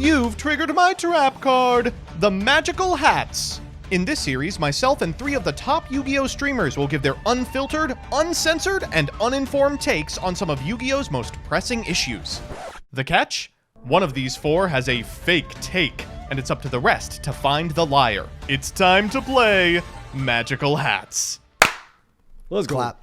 You've triggered my trap card, the Magical Hats. In this series, myself and 3 of the top Yu-Gi-Oh! Streamers will give their unfiltered, uncensored, and uninformed takes on some of Yu-Gi-Oh!'s most pressing issues. The catch? One of these 4 has a fake take, and it's up to the rest to find the liar. It's time to play Magical Hats. Let's clap.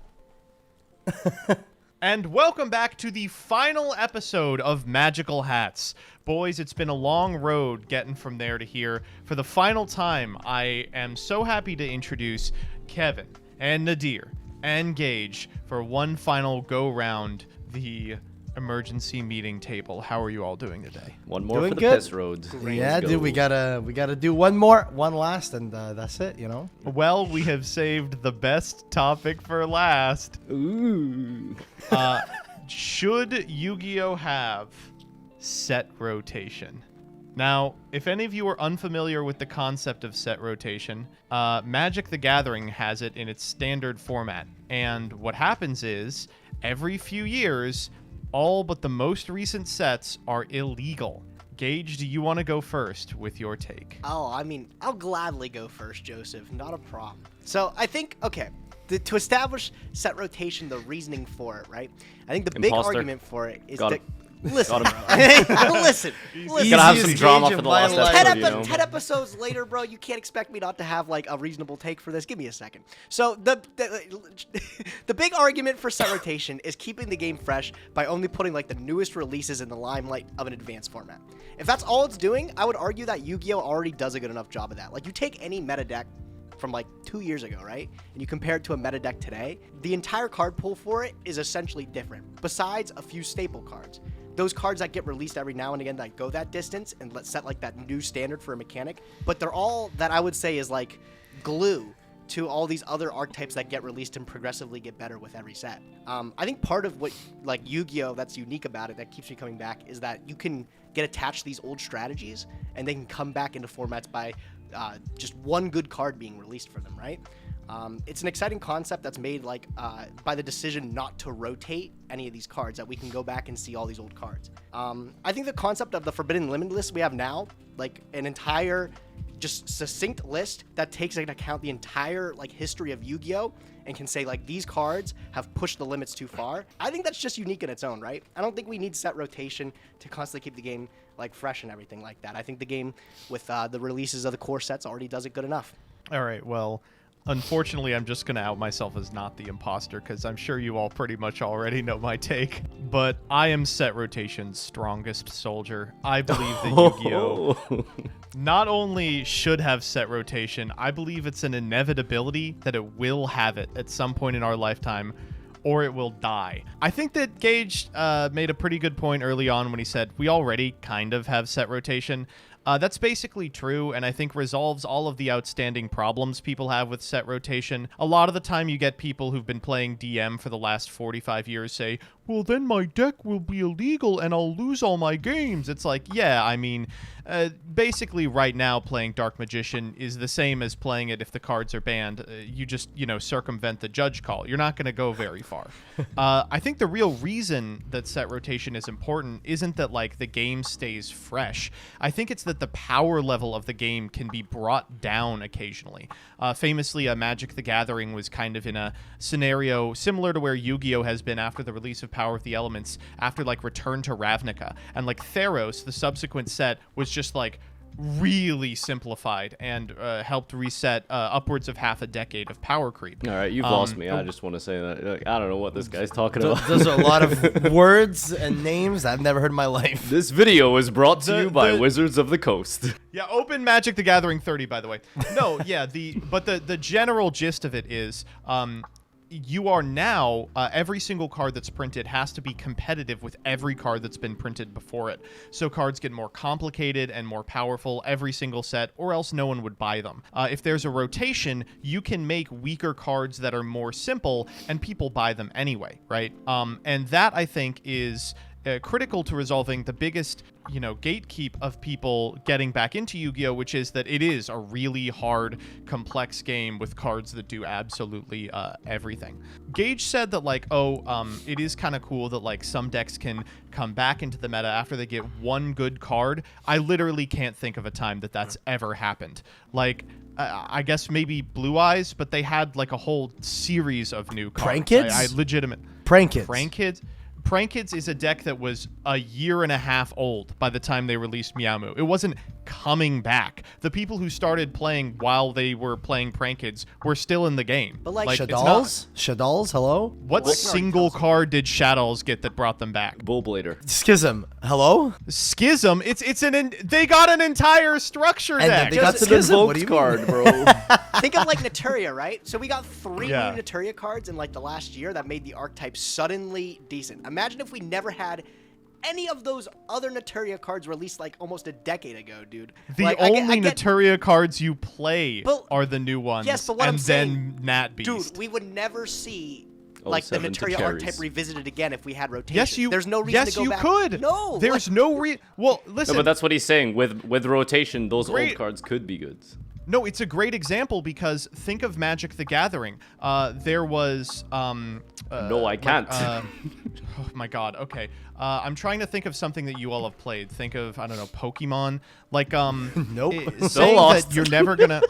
And welcome back to the final episode of Magical Hats. Boys, it's been a long road getting from there to here. For the final time, I am so happy to introduce Kevin and Nadir and Gage for one final go-round the emergency meeting table. How are you all doing today? One more for the piss roads. Yeah, dude, we gotta do one last, and that's it, you know? Well, we have saved the best topic for last. Ooh. Should Yu-Gi-Oh! Have set rotation? Now, if any of you are unfamiliar with the concept of set rotation, Magic the Gathering has it in its standard format. And what happens is, every few years, all but the most recent sets are illegal. Gage, do you want to go first with your take? Oh, I mean, I'll gladly go first, Joseph. Not a problem. So I think, okay, to establish set rotation, the reasoning for it, right? I think the big argument for it is that... Listen, listen. Gotta have some drama for the last episode, 10 episodes later, bro, you can't expect me not to have, like, a reasonable take for this. Give me a second. So, the big argument for set rotation is keeping the game fresh by only putting, like, the newest releases in the limelight of an advanced format. If that's all it's doing, I would argue that Yu-Gi-Oh! Already does a good enough job of that. Like, you take any meta deck from like 2 years ago, right? And you compare it to a meta deck today, the entire card pool for it is essentially different, besides a few staple cards. Those cards that get released every now and again that go that distance and let's set like that new standard for a mechanic, but they're all that I would say is like glue to all these other archetypes that get released and progressively get better with every set. I think part of what like Yu-Gi-Oh! That's unique about it that keeps me coming back is that you can get attached to these old strategies and they can come back into formats by just one good card being released for them, right? It's an exciting concept that's made like by the decision not to rotate any of these cards, that we can go back and see all these old cards. I think the concept of the Forbidden Limit list we have now, like an entire just succinct list that takes into account the entire like history of Yu-Gi-Oh! And can say like these cards have pushed the limits too far. I think that's just unique in its own right. I don't think we need set rotation to constantly keep the game like fresh and everything like that. I think the game with the releases of the core sets already does it good enough. All right, well, unfortunately, I'm just going to out myself as not the imposter because I'm sure you all pretty much already know my take. But I am set rotation's strongest soldier. I believe that Yu-Gi-Oh! Not only should have set rotation, I believe it's an inevitability that it will have it at some point in our lifetime, or it will die. I think that Gage made a pretty good point early on when he said we already kind of have set rotation. That's basically true, and I think resolves all of the outstanding problems people have with set rotation. A lot of the time you get people who've been playing DM for the last 45 years say, well, then my deck will be illegal and I'll lose all my games. It's like, yeah, I mean, basically right now playing Dark Magician is the same as playing it if the cards are banned. You just, circumvent the judge call. You're not going to go very far. I think the real reason that set rotation is important isn't that, like, the game stays fresh. I think it's that the power level of the game can be brought down occasionally. Famously, Magic the Gathering was kind of in a scenario similar to where Yu-Gi-Oh! Has been after the release of Power of the Elements, after, like, Return to Ravnica. And, like, Theros, the subsequent set, was just, like, really simplified and helped reset upwards of half a decade of power creep. All right, you've lost me. I just want to say that. Like, I don't know what this guy's talking about. Those are a lot of words and names I've never heard in my life. This video was brought to you by Wizards of the Coast. Yeah, open Magic the Gathering 30, by the way. No, yeah, but the general gist of it is you are now, every single card that's printed has to be competitive with every card that's been printed before it. So cards get more complicated and more powerful every single set, or else no one would buy them. If there's a rotation, you can make weaker cards that are more simple, and people buy them anyway, right? And that, I think, is critical to resolving the biggest, gatekeep of people getting back into Yu-Gi-Oh, which is that it is a really hard, complex game with cards that do absolutely everything. Gage said that it is kind of cool that some decks can come back into the meta after they get one good card. I literally can't think of a time that that's ever happened. I guess maybe Blue Eyes, but they had a whole series of new cards. Prank Kids? I legitimate Prank Kids. Prank Kids. Prank Kids is a deck that was a year and a half old by the time they released Meow Moo. It wasn't coming back. The people who started playing while they were playing Prank Kids were still in the game. But Shaddolls? Shaddolls, hello? What single card did Shaddolls get that brought them back? Bullblader. Schism, hello? Schism? They got an entire structure And deck. they got That's the an Schism, what do invoked you mean? card, bro. Think of Naturia, right? So we got 3 Yeah. new Naturia cards in the last year that made the archetype suddenly decent. Imagine if we never had any of those other Naturia cards released almost a decade ago, dude. The only Naturia cards you play But- are the new ones. Yes, but what and I'm then saying, Nat Beast. dude, we would never see the 07 to Naturia cherries. archetype revisited again if we had rotation. Yes, There's no reason to go back. Yes, you could. No, There's no reason. Well, listen. No, but that's what he's saying. With rotation, those Great. old cards could be good. No, it's a great example because think of Magic the Gathering. There was No, I can't. oh my god. Okay. I'm trying to think of something that you all have played. Think of, I don't know, Pokemon. Nope. Saying lost. that you're never gonna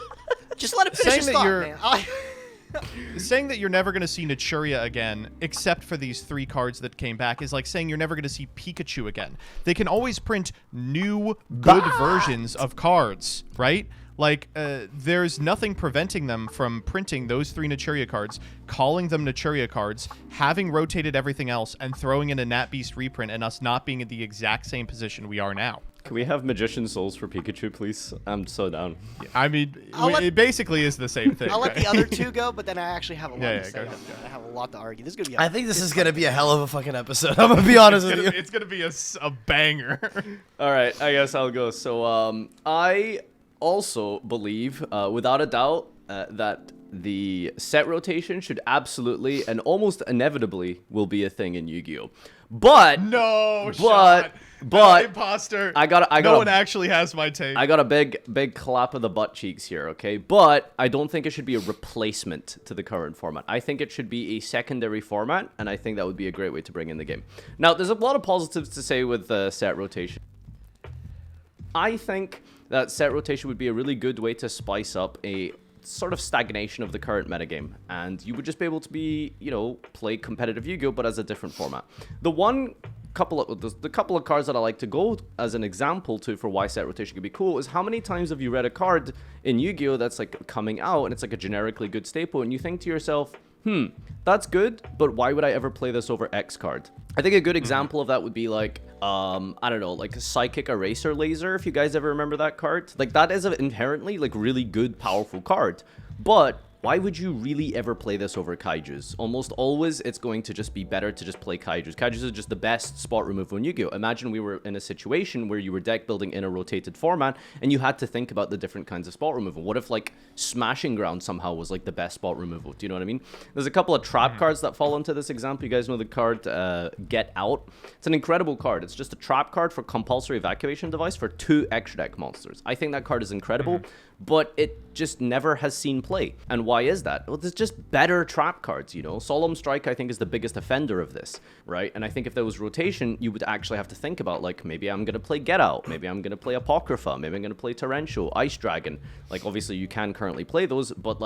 Just let him finish Saying his that thought, you're- man. saying that you're never gonna see Naturia again, except for these 3 cards that came back, is like saying you're never gonna see Pikachu again. They can always print new good versions of cards, right? There's nothing preventing them from printing those 3 Naturia cards, calling them Naturia cards, having rotated everything else, and throwing in a Nat Beast reprint, and us not being in the exact same position we are now. Can we have Magician Souls for Pikachu, please? I'm so down. I mean, let- it basically is the same thing. I'll let right? the other 2 go, but then I actually have a lot Yeah, to yeah, say. go ahead, I have a lot to argue. This is gonna be. I think this is going to be a hell of a fucking episode. I'm going to be honest with you. It's gonna be a banger. All right, I guess I'll go. So I also believe, without a doubt, that the set rotation should absolutely and almost inevitably will be a thing in Yu-Gi-Oh! But No, But- shot. but- No, imposter. I got no one actually has my take. I got a big clap of the butt cheeks here, okay? But I don't think it should be a replacement to the current format. I think it should be a secondary format, and I think that would be a great way to bring in the game. Now, there's a lot of positives to say with set rotation. I think that set rotation would be a really good way to spice up a sort of stagnation of the current metagame, and you would just be able to play competitive Yu-Gi-Oh, but as a different format. The couple of cards that I like to go as an example for why set rotation could be cool is how many times have you read a card in Yu-Gi-Oh that's coming out and it's a generically good staple, and you think to yourself, that's good, but why would I ever play this over X card? I think a good example of that would be I don't know, a Psychic Eraser Laser, if you guys ever remember that card. That is an inherently, really good, powerful card. But why would you really ever play this over Kaijus? Almost always, it's going to just be better to just play Kaijus. Kaijus is just the best spot removal in Yu-Gi-Oh! Imagine we were in a situation where you were deck building in a rotated format, and you had to think about the different kinds of spot removal. What if, Smashing Ground somehow was, the best spot removal? Do you know what I mean? There's a couple of trap cards that fall into this example. You guys know the card Get Out? It's an incredible card. It's just a trap card for compulsory evacuation device for 2 extra deck monsters. I think that card is incredible. But it just never has seen play. And why is that? Well, there's just better trap cards, Solemn Strike, I think, is the biggest offender of this, right? And I think if there was rotation, you would actually have to think about, maybe I'm going to play Get Out, maybe I'm going to play Apocrypha, maybe I'm going to play Torrential, Ice Dragon. Obviously, you can currently play those, but,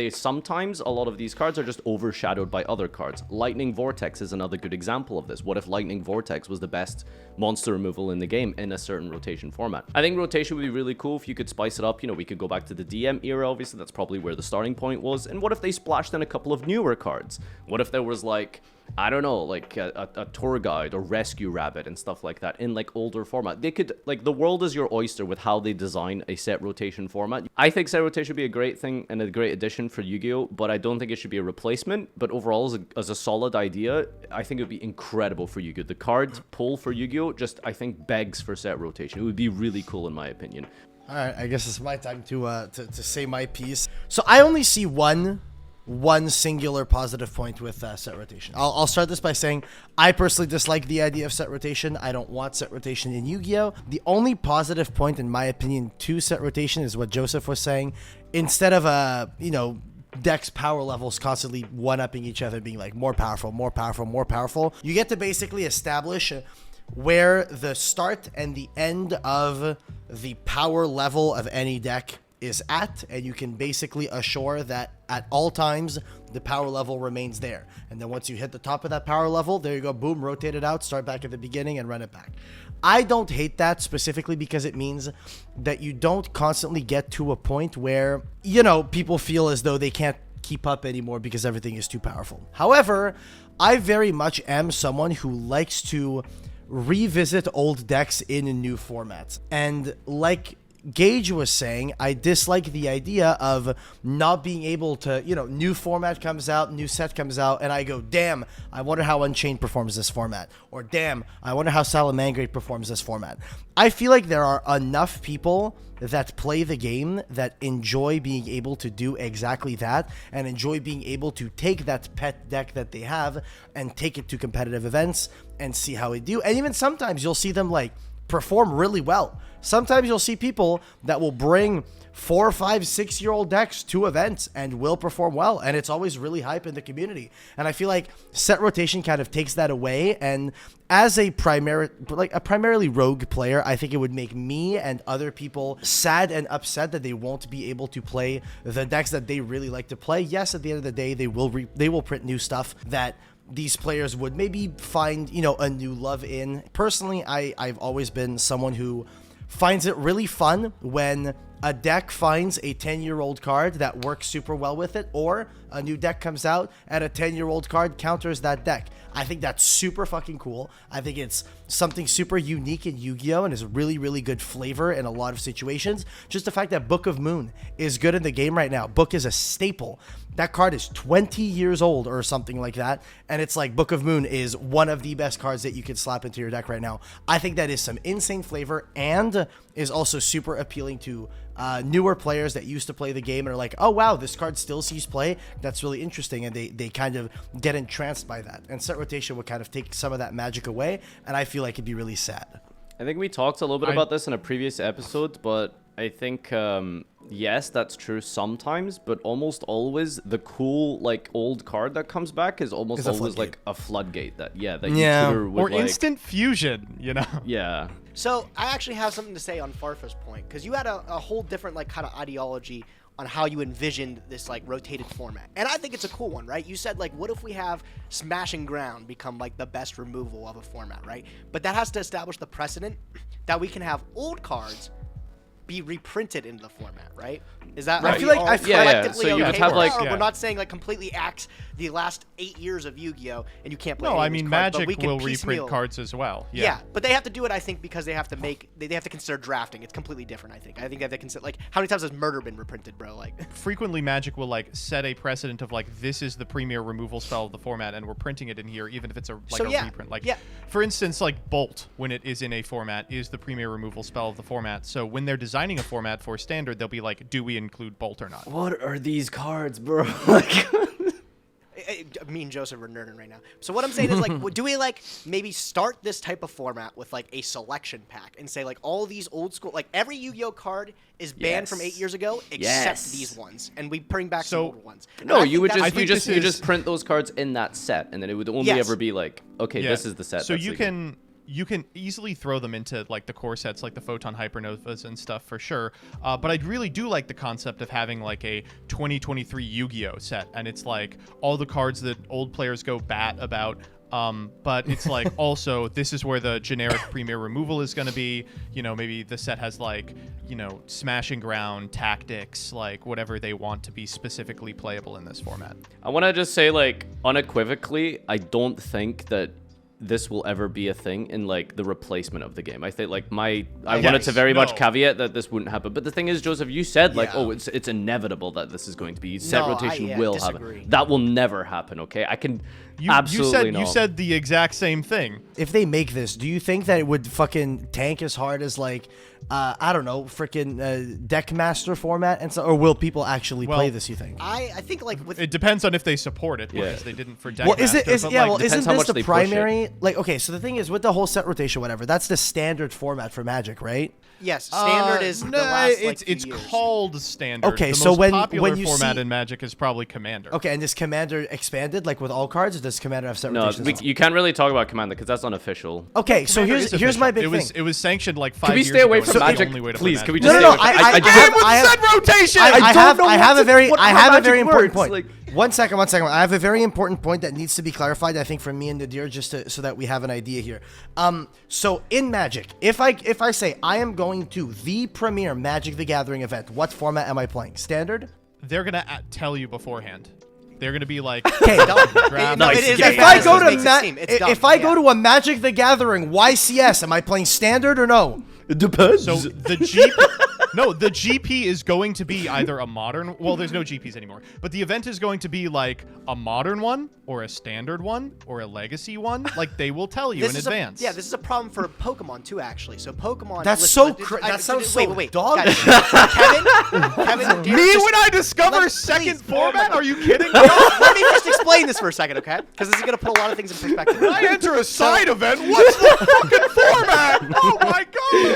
sometimes a lot of these cards are just overshadowed by other cards. Lightning Vortex is another good example of this. What if Lightning Vortex was the best monster removal in the game in a certain rotation format? I think rotation would be really cool if you could spice it up. We could go back to the DM era, obviously. That's probably where the starting point was. And what if they splashed in a couple of newer cards? What if there was, I don't know, a tour guide or rescue rabbit and stuff like that in older format? They could, the world is your oyster with how they design a set rotation format. I think set rotation would be a great thing and a great addition for Yu-Gi-Oh, but I don't think it should be a replacement. But overall, as a solid idea, I think it would be incredible for Yu-Gi-Oh. The card pull for Yu-Gi-Oh just, I think, begs for set rotation. It would be really cool in my opinion. All right, I guess it's my time to say my piece. So I only see one one singular positive point with set rotation. I'll start this by saying I personally dislike the idea of set rotation. I don't want set rotation in Yu-Gi-Oh! The only positive point, in my opinion, to set rotation is what Joseph was saying. Instead of decks power levels constantly one-upping each other, being like more powerful, more powerful, more powerful, you get to basically establish where the start and the end of the power level of any deck is at, and you can basically assure that at all times the power level remains there. And then once you hit the top of that power level, there you go, boom, rotate it out, start back at the beginning and run it back. I don't hate that specifically because it means that you don't constantly get to a point where, people feel as though they can't keep up anymore because everything is too powerful. However, I very much am someone who likes to revisit old decks in new formats. And like Gage was saying, I dislike the idea of not being able to, new format comes out, new set comes out, and I go, damn, I wonder how Unchained performs this format. Or damn, I wonder how Salamangreat performs this format. I feel like there are enough people that play the game that enjoy being able to do exactly that and enjoy being able to take that pet deck that they have and take it to competitive events and see how it do. And even sometimes you'll see them perform really well. Sometimes you'll see people that will bring 4, 5, 6-year-old decks to events and will perform well, and it's always really hype in the community. And I feel like set rotation kind of takes that away, and as a primarily rogue player, I think it would make me and other people sad and upset that they won't be able to play the decks that they really like to play. Yes, at the end of the day, they will print new stuff that these players would maybe find, a new love in. Personally, I've always been someone who finds it really fun when a deck finds a 10-year-old card that works super well with it, or a new deck comes out and a 10-year-old card counters that deck. I think that's super fucking cool. I think it's something super unique in Yu-Gi-Oh! And is really, really good flavor in a lot of situations. Just the fact that Book of Moon is good in the game right now. Book is a staple. That card is 20 years old or something like that. And it's like Book of Moon is one of the best cards that you can slap into your deck right now. I think that is some insane flavor and is also super appealing to newer players that used to play the game and are like, oh wow, this card still sees play. That's really interesting. And they kind of get entranced by that. And set rotation would kind of take some of that magic away. And I feel like it'd be really sad. I think we talked a little bit about this in a previous episode, but I think, yes, that's true sometimes, but almost always the cool, old card that comes back is almost always a floodgate that you tutor with, or instant fusion, Yeah. So I actually have something to say on Farfa's point, because you had a whole different kind of ideology on how you envisioned this rotated format, and I think it's a cool one, right? You said what if we have Smash and Ground become the best removal of a format, right? But that has to establish the precedent that we can have old cards be reprinted into the format, right? Is that right? I feel like collectively So you would okay have with that, or we're not saying completely axe the last 8 years of Yu-Gi-Oh! And you can't play any of these cards, Magic but we can will piecemeal reprint cards as well. Yeah, but they have to do it, I think, because they have to they have to consider drafting. It's completely different, I think. I think they have to consider, how many times has Murder been reprinted, bro? Frequently Magic will set a precedent of this is the premier removal spell of the format and we're printing it in here even if it's a reprint. For instance, Bolt, when it is in a format, is the premier removal spell of the format. So when they're designing a format for standard, they'll be do we include Bolt or not? What are these cards, bro? Me and Joseph are nerding right now. So what I'm saying is, do we maybe start this type of format with a selection pack and say all these old school, every Yu-Gi-Oh card is banned from 8 years ago except these ones, and we bring back some older ones. No, you would just print those cards in that set, and then it would only ever be okay, this is the set. So you can easily throw them into the core sets like the Photon Hypernovas and stuff for sure. But I really do like the concept of having a 2023 Yu-Gi-Oh set, and it's all the cards that old players go bat about. But it's also this is where the generic premier removal is going to be. Maybe the set has Smash and Ground, Tactics, whatever they want to be specifically playable in this format. I want to just say unequivocally, I don't think that this will ever be a thing in the replacement of the game. I think I wanted to very much caveat that this wouldn't happen. But the thing is, Joseph, you said it's inevitable that this is going to be set rotation will happen. That will never happen. Okay, I can absolutely you said the exact same thing. If they make this, do you think that it would fucking tank as hard as I don't know, freaking deck master format and so, or will people actually play this? You think? I think like with It depends on if they support it, because Yeah. they didn't for Deck Well, is it Master, is but, yeah? like, Well, depends isn't how this much the they push it. primary? Like, okay, so the thing is with the whole set rotation, whatever. That's the standard format for Magic, right? yes, standard is the no, last like it's few years. called standard. Okay, the so most when popular you format see- in Magic is probably Commander. Okay, and does Commander expanded like with all cards, or does Commander have set No, rotation? as well? you can't really talk about Commander because that's unofficial. Okay, so Commander here's is here's my big official. thing. It was sanctioned like 5 Can we years stay away ago, from and it's the Magic, only way to please? play Can we Magic. just No, no, stay no, away? I just- have- with I have- set rotation. I don't have know I have what a very what- I how have a Magic very important works, point. like- One second. I have a very important point that needs to be clarified. I think from me and Nadir, just so that we have an idea here. So in Magic, if I say I am going to the premier Magic the Gathering event, what format am I playing? Standard. They're gonna tell you beforehand. They're gonna be like, Okay. draft No, like, it is yeah, as If bad I as go this to makes it seem. It's dumb. if I go Yeah. to a Magic the Gathering YCS, am I playing Standard or no? It depends. So the GP is going to be either a modern. Well, there's no GPs anymore, but the event is going to be like a modern one, or a standard one, or a legacy one. Like they will tell you in is advance. this is a problem for Pokemon too, actually. So Pokemon. That's listen, so I- that sounds so wait, dog guys. shit. Kevin, dear, Me just- when I discover let- second please, format? oh my Are you kidding me? Let me just explain this for a second, okay? Because this is gonna put a lot of things in perspective. When I enter a side event, what's the fucking format? Oh my god!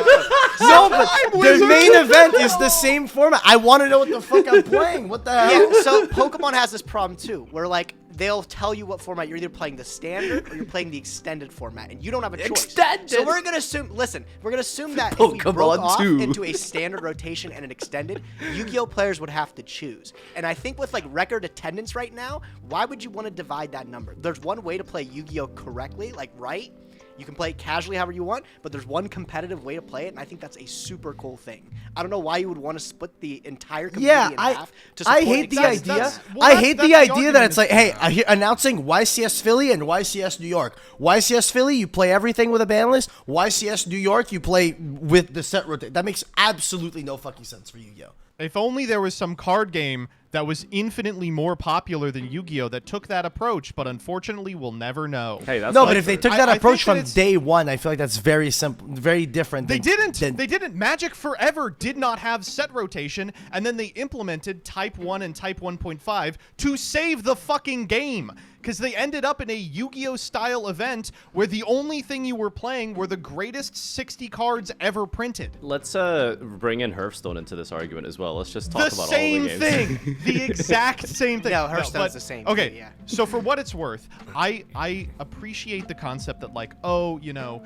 No, but Time the Wizard! main event is the same format. I want to know what the fuck I'm playing. What the hell? Yeah, so Pokemon has this problem too, where like they'll tell you what format you're either playing the standard or you're playing the extended format, and you don't have a choice. Extended? So we're gonna assume. Listen, we're gonna assume that if we Pokemon broke off 2. into a standard rotation and an extended, Yu-Gi-Oh players would have to choose. And I think with like record attendance right now, why would you want to divide that number? There's one way to play Yu-Gi-Oh correctly, like right. You can play it casually however you want, but there's one competitive way to play it, and I think that's a super cool thing. I don't know why you would want to split the entire community Yeah, in half to I support hate the extended. idea. that's- well, I that's- hate that's the the idea that argument it's like, is- hey, I hear announcing YCS Philly and YCS New York. YCS Philly, you play everything with a ban list. YCS New York, you play with the set rotation. That makes absolutely no fucking sense for Yu-Gi-Oh. If only there was some card game that was infinitely more popular than Yu-Gi-Oh that took that approach, but unfortunately we'll never know. Hey, that's No, like- but if they took I- that I approach think that from it's- day one, I feel like that's very simple, very different. They than- didn't. than- They didn't. Magic Forever did not have set rotation, and then they implemented Type 1 and Type 1.5 to save the fucking game. Because they ended up in a Yu-Gi-Oh style event where the only thing you were playing were the greatest 60 cards ever printed. Let's bring in Hearthstone into this argument as well. Let's just talk The about same all the games. thing. The exact same thing. No, Hearthstone's but- the same Okay, thing, yeah. so for what it's worth, I appreciate the concept that like, oh, you know,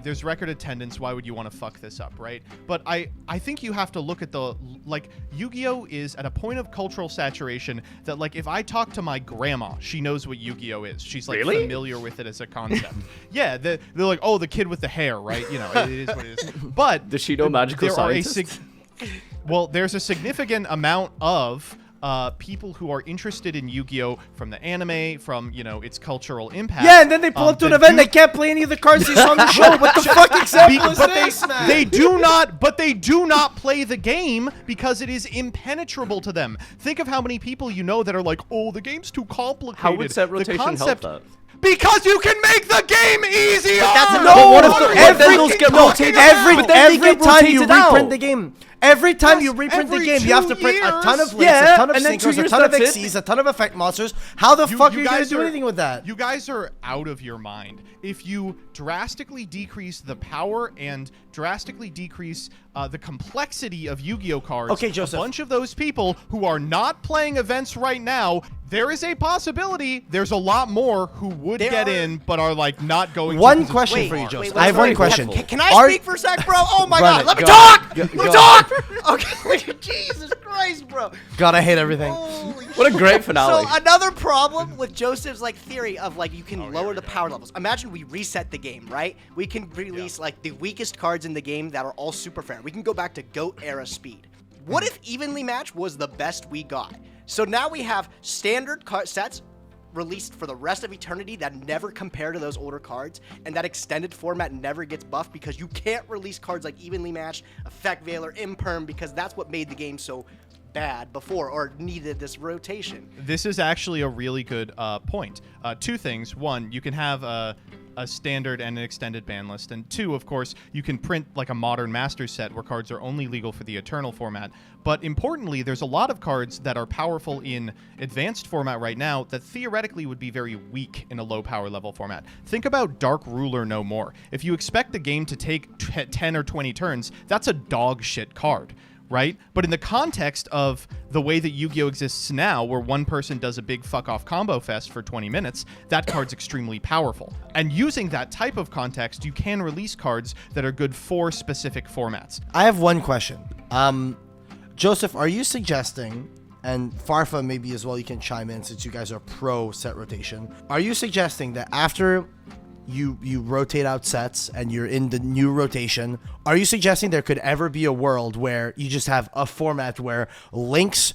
there's record attendance. Why would you want to fuck this up, right? But I think you have to look at the like Yu-Gi-Oh is at a point of cultural saturation that like if I talk to my grandma, she knows what Yu-Gi-Oh is. She's like Really? familiar with it as a concept. Yeah, they're like, oh, the kid with the hair, right? You know, it is what it is. But Does she know magical there are scientists? well, there's a significant amount of people who are interested in Yu-Gi-Oh from the anime, from you know its cultural impact. yeah, and then they pull up to an that event. do- They can't play any of the cards they saw on the show. What the fuck example is but this, man? they do not play the game because it is impenetrable to them. Think of how many people you know that are like, oh, the game's too complicated. How would set The rotation help concept- that? Because you can make the game easier. that's a- No, But what if no, the- every, but then those get no, rotated every, out. But then they every get time you rotated out. reprint the game, every time Yes, you reprint the every game, you have to 2 print a ton of years. links, Yeah, a ton of and then 2 synchros, a years, ton of that's it. XCs, a ton of effect monsters. How the fuck are you gonna guys do anything with that? You guys are out of your mind. If you drastically decrease the power and drastically decrease the complexity of Yu-Gi-Oh cards, Okay, Joseph. a bunch of those people who are not playing events right now, there is a possibility there's a lot more who would There get are- in but are like not going to. One 'cause it's question too Wait, for you, hard. Joseph. wait, I have wait, one wait, question. Can I Are- speak for a sec, bro? Oh my Run god, it. let me Go. talk! Go- Let me go. talk! Okay, Jesus Christ, bro. God, I hate everything. Holy What a great finale. So another problem with Joseph's like theory of like you can lower the power levels. Imagine we reset the game, right? We can release like the weakest cards in the game that are all super fair. We can go back to GOAT era speed. What if evenly match was the best we got? So now we have standard card sets released for the rest of eternity that never compare to those older cards, and that extended format never gets buffed because you can't release cards like evenly matched, effect veiler, imperm, because that's what made the game so bad before or needed this rotation. This is actually a really good point. Two things. One, you can have a standard and an extended ban list. And 2, of course, you can print like a modern master set where cards are only legal for the Eternal format. But importantly, there's a lot of cards that are powerful in advanced format right now that theoretically would be very weak in a low power level format. Think about Dark Ruler No More. If you expect the game to take 10 or 20 turns, that's a dog shit card, right? But in the context of the way that Yu-Gi-Oh! Exists now, where one person does a big fuck-off combo fest for 20 minutes, that card's extremely powerful. And using that type of context, you can release cards that are good for specific formats. I have one question. Joseph, are you suggesting, and Farfa maybe as well, you can chime in since you guys are pro set rotation, are you suggesting that after you rotate out sets and you're in the new rotation, are you suggesting there could ever be a world where you just have a format where links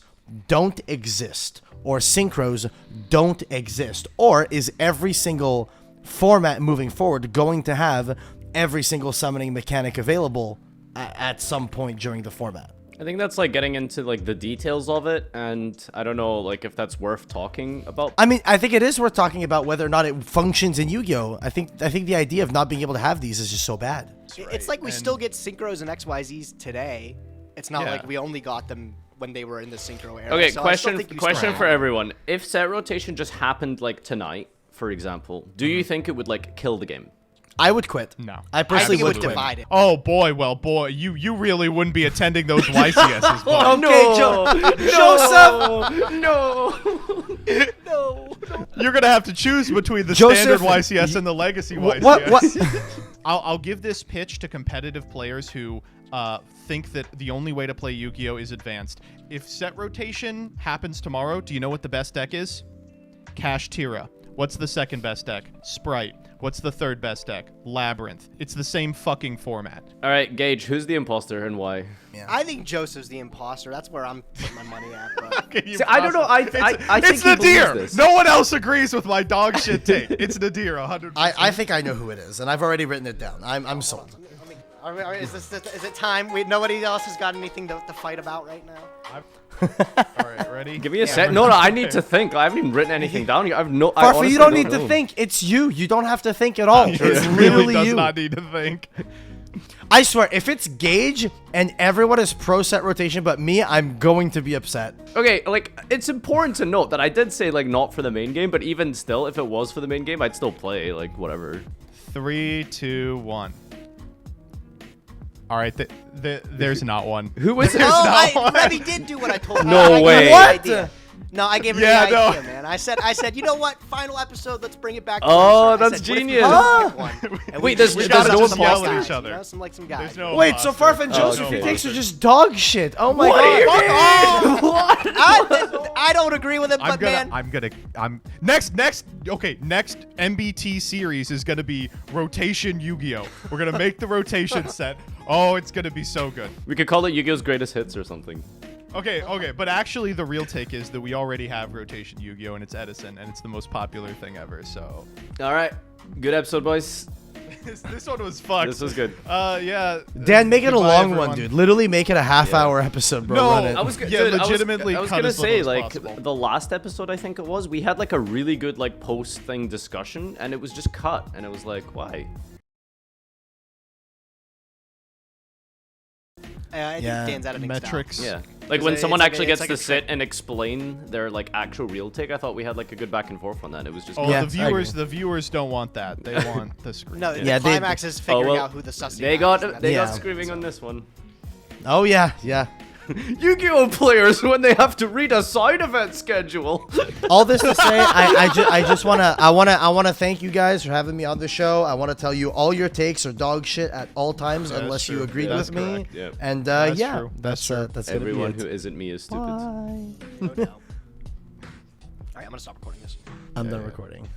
don't exist or synchros don't exist? Or is every single format moving forward going to have every single summoning mechanic available at some point during the format? I think that's like getting into like the details of it, and I don't know like if that's worth talking about. I mean, I think it is worth talking about whether or not it functions in Yu-Gi-Oh! I think the idea of not being able to have these is just so bad. It's like we still get synchros and XYZs today. It's not Yeah. like we only got them when they were in the synchro era. Okay, So I still question think you question still for have- everyone. If set rotation just happened like tonight, for example, do you think it would like kill the game? I would quit. No. I I personally think it would would quit. divide it. Oh boy, well boy, you really wouldn't be attending those YCSs, bud. Okay, Joseph. No. No. You're gonna have to choose between the Joseph, standard YCS and the legacy YCS. What? I'll give this pitch to competitive players who think that the only way to play Yu-Gi-Oh! Is advanced. If set rotation happens tomorrow, do you know what the best deck is? Cash Tira. What's the second best deck? Sprite. What's the third best deck? Labyrinth. It's the same fucking format. All right, Gage, who's the imposter and why? I think Joseph's the imposter. That's where I'm putting my money at. But Okay, See, I don't know. I think it's he believes Nadir. this. No one else agrees with my dog shit take. It's Nadir, 100%. I think I know who it is, and I've already written it down. I'm sold. is it time? Nobody else has got anything to fight about right now. All right, ready? Give me a sec. No, I need to think. I haven't even written anything down here. I Farfa, honestly you don't need know. to think. It's you. You don't have to think at all. It It's really literally does you. not need to think. I swear, if it's Gage and everyone is pro set rotation but me, I'm going to be upset. Okay, like it's important to note that I did say like not for the main game, but even still, if it was for the main game, I'd still play like whatever. 3, 2, 1. All right, there's not one. Who was it? No, Remy did do what I told him. No I gave her way. the What? idea. No, I gave her Yeah, the no. idea, man. I said, you know what? Final episode, let's bring it back. To Oh, Lisa. I that's said, what if we genius. just pick one? And Wait, we there's just no shot imposter. some Yell at guys, each other. you know, some guys. There's no Wait, so imposter. Farfa and Joseph, okay. you takes are just dog shit. Oh my What do you god. mean? What? I don't agree with it, but man. Next MBT series is gonna be rotation Yu-Gi-Oh. We're gonna make the rotation set. Oh, it's gonna be so good. We could call it Yu-Gi-Oh's greatest hits or something. Okay, but actually the real take is that we already have rotation Yu-Gi-Oh, and it's Edison, and it's the most popular thing ever. So All right, good episode, boys. this one was fucked. This was good. Yeah. Dan, make it a Goodbye, long everyone. one, dude. Literally make it a half-hour episode, bro. No, Run it. I was Yeah, legitimately I was cut gonna as little say as like possible. the last episode I think it was. We had like a really good like post thing discussion, and it was just cut, and it was like why? I think Yeah, Dan's editing metrics. Yeah, like It's when a- someone it's like a- actually it's gets like to a sit and explain their like actual real take. I thought we had like a good back and forth on that. It was just Oh, Yeah, the I agree. viewers don't want that. They want the screen. No, Yeah, the they- climax is figuring well, out who the sussy they guy got is. they Yeah. got screaming on this one. Oh yeah, yeah. Yu-Gi-Oh players when they have to read a side event schedule. All this to say, I just wanna thank you guys for having me on the show. I wanna tell you all your takes are dog shit at all times That's unless you true. agreed That's with me. correct, yeah. And That's yeah, true. that's That's true. that's gonna Everyone be who it. isn't me is stupid. Bye. No doubt. All right, I'm gonna stop recording this. I'm done recording.